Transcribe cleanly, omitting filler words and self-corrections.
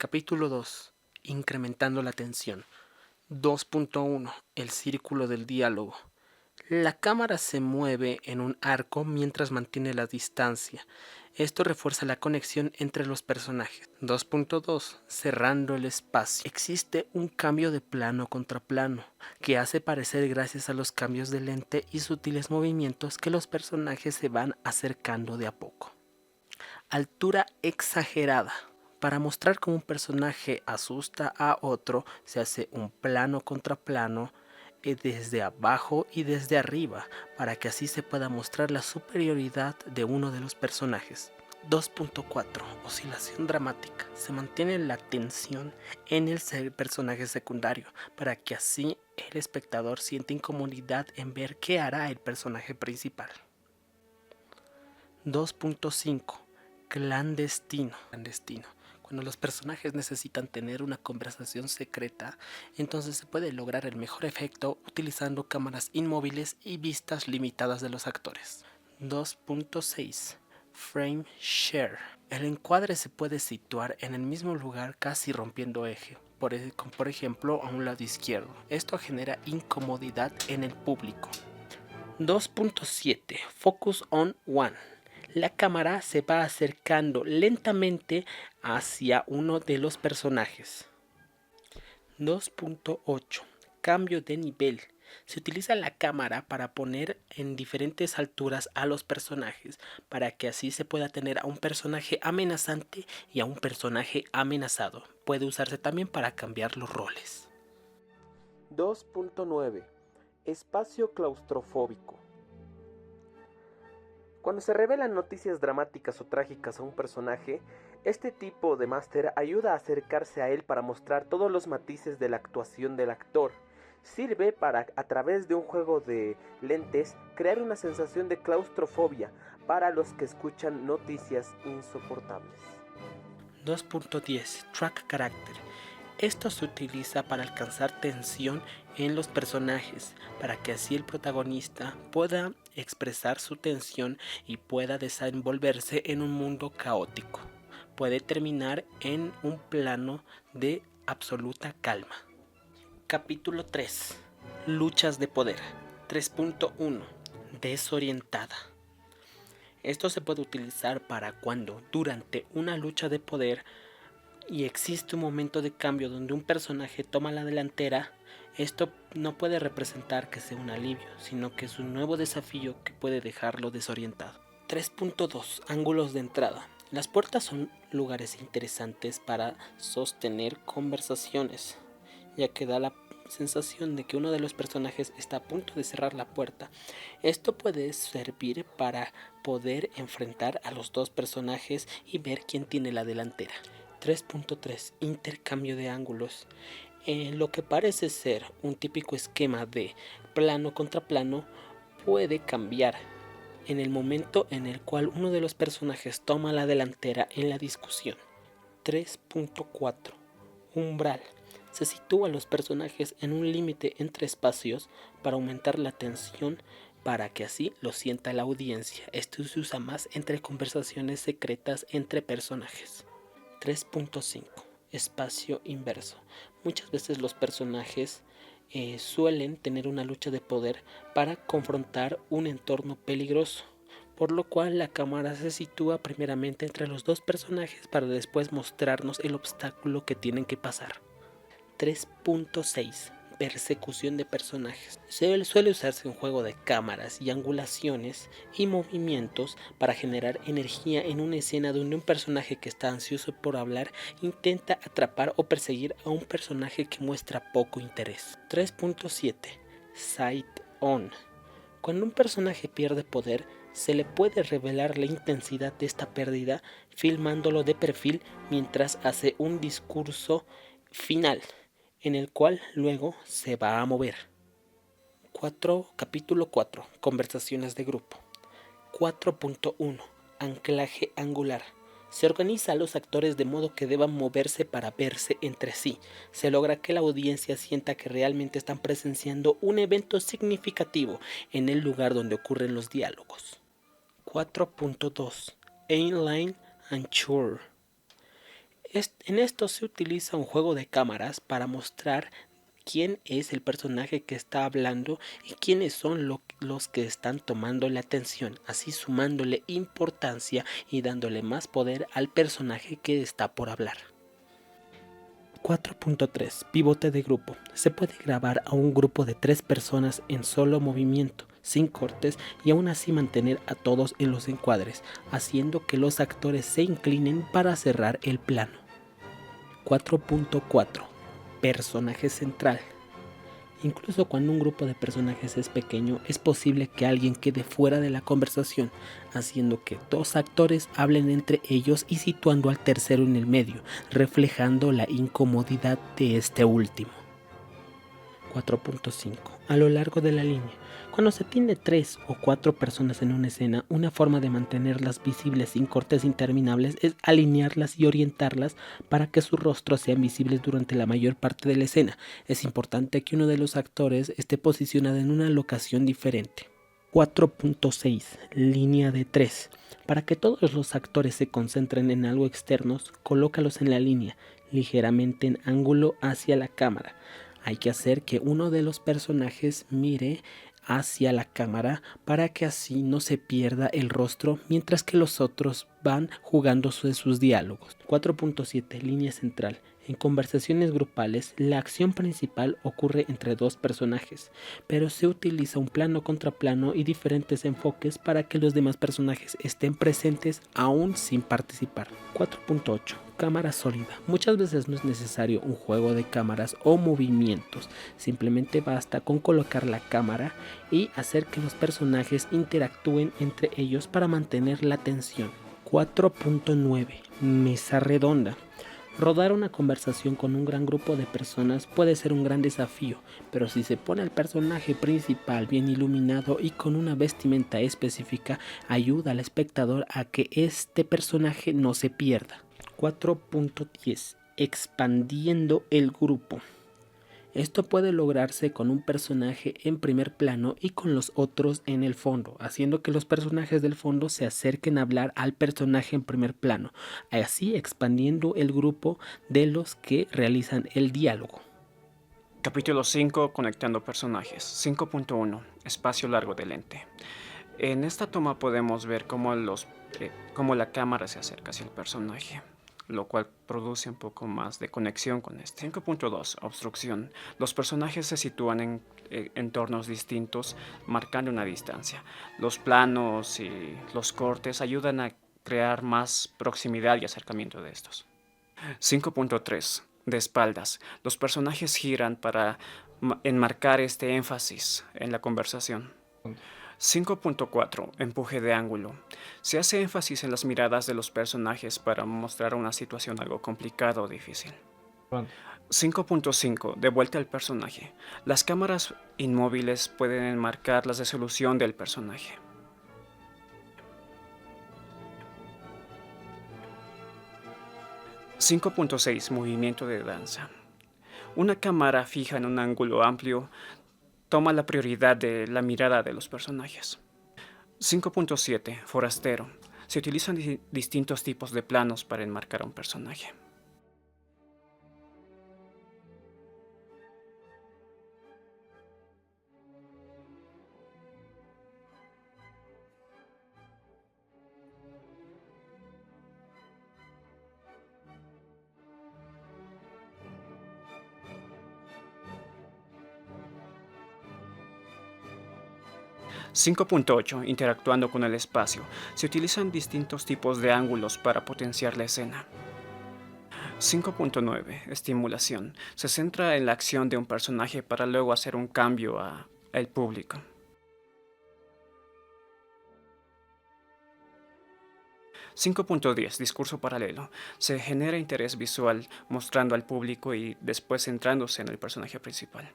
Capítulo 2. Incrementando la tensión. 2.1. El círculo del diálogo. La cámara se mueve en un arco mientras mantiene la distancia. Esto refuerza la conexión entre los personajes. 2.2. Cerrando el espacio. Existe un cambio de plano contra plano, que hace parecer gracias a los cambios de lente y sutiles movimientos que los personajes se van acercando de a poco. Altura exagerada. Para mostrar cómo un personaje asusta a otro, se hace un plano contra plano desde abajo y desde arriba, para que así se pueda mostrar la superioridad de uno de los personajes. 2.4. Oscilación dramática. Se mantiene la tensión en el personaje secundario, para que así el espectador siente incomodidad en ver qué hará el personaje principal. 2.5. Clandestino. Cuando los personajes necesitan tener una conversación secreta, entonces se puede lograr el mejor efecto utilizando cámaras inmóviles y vistas limitadas de los actores. 2.6. Frame share. El encuadre se puede situar en el mismo lugar casi rompiendo eje, por ejemplo a un lado izquierdo. Esto genera incomodidad en el público. 2.7. Focus on one. La cámara se va acercando lentamente hacia uno de los personajes. 2.8. Cambio de nivel. Se utiliza la cámara para poner en diferentes alturas a los personajes, para que así se pueda tener a un personaje amenazante y a un personaje amenazado. Puede usarse también para cambiar los roles. 2.9. Espacio claustrofóbico. Cuando se revelan noticias dramáticas o trágicas a un personaje, este tipo de máster ayuda a acercarse a él para mostrar todos los matices de la actuación del actor. Sirve para, a través de un juego de lentes, crear una sensación de claustrofobia para los que escuchan noticias insoportables. 2.10. Track Character. Esto se utiliza para alcanzar tensión en los personajes, para que así el protagonista pueda expresar su tensión y pueda desenvolverse en un mundo caótico. Puede terminar en un plano de absoluta calma. Capítulo 3. Luchas de poder. 3.1. Desorientada. Esto se puede utilizar para cuando, durante una lucha de poder, y existe un momento de cambio donde un personaje toma la delantera, esto no puede representar que sea un alivio, sino que es un nuevo desafío que puede dejarlo desorientado. 3.2. Ángulos de entrada. Las puertas son lugares interesantes para sostener conversaciones, ya que da la sensación de que uno de los personajes está a punto de cerrar la puerta. Esto puede servir para poder enfrentar a los dos personajes y ver quién tiene la delantera. 3.3. Intercambio de ángulos. Lo que parece ser un típico esquema de plano contra plano puede cambiar en el momento en el cual uno de los personajes toma la delantera en la discusión. 3.4. Umbral. Se sitúa a los personajes en un límite entre espacios para aumentar la tensión, para que así lo sienta la audiencia. Esto se usa más entre conversaciones secretas entre personajes. 3.5. Espacio inverso. Muchas veces los personajes suelen tener una lucha de poder para confrontar un entorno peligroso, por lo cual la cámara se sitúa primeramente entre los dos personajes para después mostrarnos el obstáculo que tienen que pasar. 3.6. Persecución de personajes. Suele usarse un juego de cámaras y angulaciones y movimientos para generar energía en una escena donde un personaje que está ansioso por hablar intenta atrapar o perseguir a un personaje que muestra poco interés. 3.7. Sight on. Cuando un personaje pierde poder, se le puede revelar la intensidad de esta pérdida filmándolo de perfil mientras hace un discurso final, en el cual luego se va a mover. Capítulo 4. Conversaciones de grupo. 4.1. Anclaje angular. Se organiza a los actores de modo que deban moverse para verse entre sí. Se logra que la audiencia sienta que realmente están presenciando un evento significativo en el lugar donde ocurren los diálogos. 4.2. Inline and Shure. En esto se utiliza un juego de cámaras para mostrar quién es el personaje que está hablando y quiénes son los que están tomando la atención, así sumándole importancia y dándole más poder al personaje que está por hablar. 4.3. Pivote de grupo. Se puede grabar a un grupo de 3 personas en solo movimiento, sin cortes, y aún así mantener a todos en los encuadres, haciendo que los actores se inclinen para cerrar el plano. 4.4. Personaje central. Incluso cuando un grupo de personajes es pequeño, es posible que alguien quede fuera de la conversación, haciendo que 2 actores hablen entre ellos y situando al tercero en el medio, reflejando la incomodidad de este último. 4.5. A lo largo de la línea. Cuando se tiene 3 o 4 personas en una escena, una forma de mantenerlas visibles sin cortes interminables es alinearlas y orientarlas para que sus rostros sean visibles durante la mayor parte de la escena. Es importante que uno de los actores esté posicionado en una locación diferente. 4.6. Línea de 3. Para que todos los actores se concentren en algo externos, colócalos en la línea, ligeramente en ángulo hacia la cámara. Hay que hacer que uno de los personajes mire hacia la cámara para que así no se pierda el rostro mientras que los otros van jugando sus diálogos. 4.7. Línea central. En conversaciones grupales, la acción principal ocurre entre 2 personajes, pero se utiliza un plano contra plano y diferentes enfoques para que los demás personajes estén presentes aún sin participar. 4.8. Cámara sólida. Muchas veces no es necesario un juego de cámaras o movimientos, simplemente basta con colocar la cámara y hacer que los personajes interactúen entre ellos para mantener la tensión. 4.9. Mesa redonda. Rodar una conversación con un gran grupo de personas puede ser un gran desafío, pero si se pone al personaje principal bien iluminado y con una vestimenta específica, ayuda al espectador a que este personaje no se pierda. 4.10. Expandiendo el grupo. Esto puede lograrse con un personaje en primer plano y con los otros en el fondo, haciendo que los personajes del fondo se acerquen a hablar al personaje en primer plano, así expandiendo el grupo de los que realizan el diálogo. Capítulo 5. Conectando personajes. 5.1. Espacio largo del lente. En esta toma podemos ver cómo la cámara se acerca hacia el personaje, lo cual produce un poco más de conexión con este. 5.2. Obstrucción. Los personajes se sitúan en entornos distintos, marcando una distancia. Los planos y los cortes ayudan a crear más proximidad y acercamiento de estos. 5.3. De espaldas. Los personajes giran para enmarcar este énfasis en la conversación. 5.4. Empuje de ángulo. Se hace énfasis en las miradas de los personajes para mostrar una situación algo complicada o difícil. 5.5. De vuelta al personaje. Las cámaras inmóviles pueden enmarcar la resolución del personaje. 5.6. Movimiento de danza. Una cámara fija en un ángulo amplio toma la prioridad de la mirada de los personajes. 5.7. Forastero. Se utilizan distintos tipos de planos para enmarcar a un personaje. 5.8. Interactuando con el espacio. Se utilizan distintos tipos de ángulos para potenciar la escena. 5.9. Estimulación. Se centra en la acción de un personaje para luego hacer un cambio al público. 5.10. Discurso paralelo. Se genera interés visual mostrando al público y después centrándose en el personaje principal.